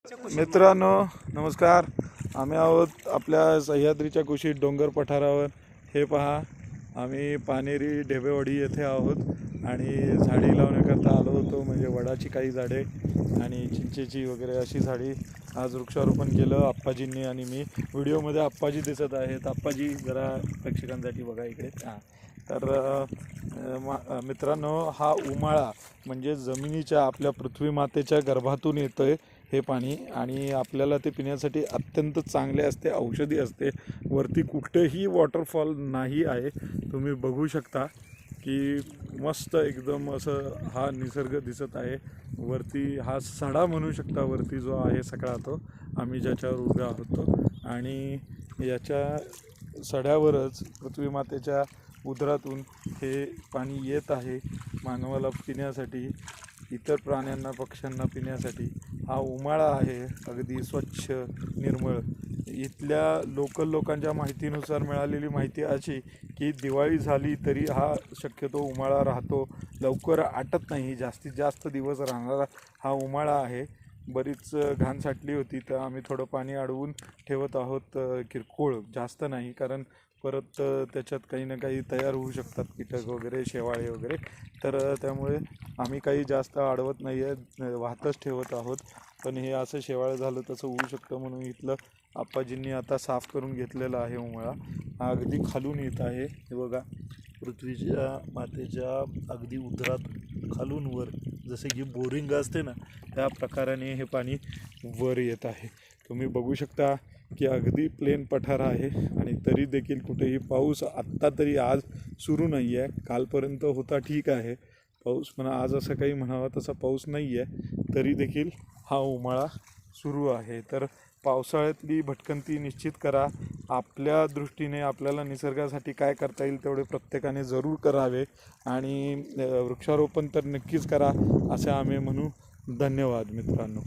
मित्रांनो नमस्कार. आम्ही आहोत आपल्या सह्याद्रीच्या कुशीत डोंगर पठारावर. हे पहा, आम्ही पानेरी ढेबेवाडी येथे आहोत आणि झाडी लावण्याकरता आलो होतो. म्हणजे वडाची काही झाडे आणि चिंचेची वगैरे अशी झाडी आज वृक्षारोपण केलं आप्पाजींनी आणि मी. व्हिडिओमध्ये आप्पाजी दिसत आहेत. आप्पाजी जरा प्रेक्षकांसाठी बघा इकडे. तर मित्रांनो, हा उमाळा म्हणजे जमिनीच्या आपल्या पृथ्वी मातेच्या गर्भातून येतोय हे पाणी आणि आपल्याला ते पिण्यासाठी अत्यंत चांगले असते, औषधी असते. वरती कुठेही वॉटरफॉल नाही आहे. तुम्ही बघू शकता की मस्त एकदम असं हा निसर्ग दिसत आहे. वरती हा सडा म्हणू शकता, वरती जो आहे सगळा तो आम्ही ज्याच्यावर उभे आहोत तो, आणि याच्या सड्यावरच पृथ्वी मातेच्या उदरातून हे पाणी येत आहे मानवाला पिण्यासाठी, इतर प्राण्यांना पक्ष्यांना पिण्यासाठी. हा उमाळा आहे अगदी स्वच्छ निर्मळ. इथल्या लोकल लोकांच्या माहितीनुसार मिळालेली माहिती अशी की दिवाळी झाली तरी हा शक्यतो उमाळा राहतो, लवकर आटत नाही, जास्तीत जास्त दिवस राहणारा हा उमाळा आहे. बरीच घाण साठली होती तर आम्ही थोडं पाणी अडवून ठेवत आहोत, किरकोळ, जास्त नाही, कारण परत त्याच्यात काही ना काही तयार होऊ शकतात, कीटक वगैरे, शेवाळे वगैरे. तर त्यामुळे आम्ही काही जास्त अडवत नाही आहे, वाहतच ठेवत आहोत. पण हे असं शेवाळ झालं तसं होऊ शकतं म्हणून इथलं आप्पाजींनी आता साफ करून घेतलेला आहे उमळा. हा अगदी खालून येत आहे. हे बघा, पृथ्वीच्या मातेच्या अगदी उदरात खालून वर, जसे की बोरिंग असते ना त्या प्रकाराने हे पाणी वर येत आहे. तुम्ही बघू शकता की अगदी प्लेन पठार आहे आणि तरी देखील कुठेही पाऊस आत्ता तरी आज सुरू नाही आहे. कालपर्यंत होता ठीक आहे पाऊस, पण आज असं काही म्हणावा तसा पाऊस नाही आहे. तरी देखील हा उमाळा सुरू आहे. तर पावसाळ्यातली भटकंती निश्चित करा. आपल्या दृष्टीने आपल्याला निसर्गासाठी काय करता येईल तेवढे प्रत्येकाने जरूर करावे आणि वृक्षारोपण तर नक्कीच करा असे आम्ही म्हणू. धन्यवाद मित्रांनो.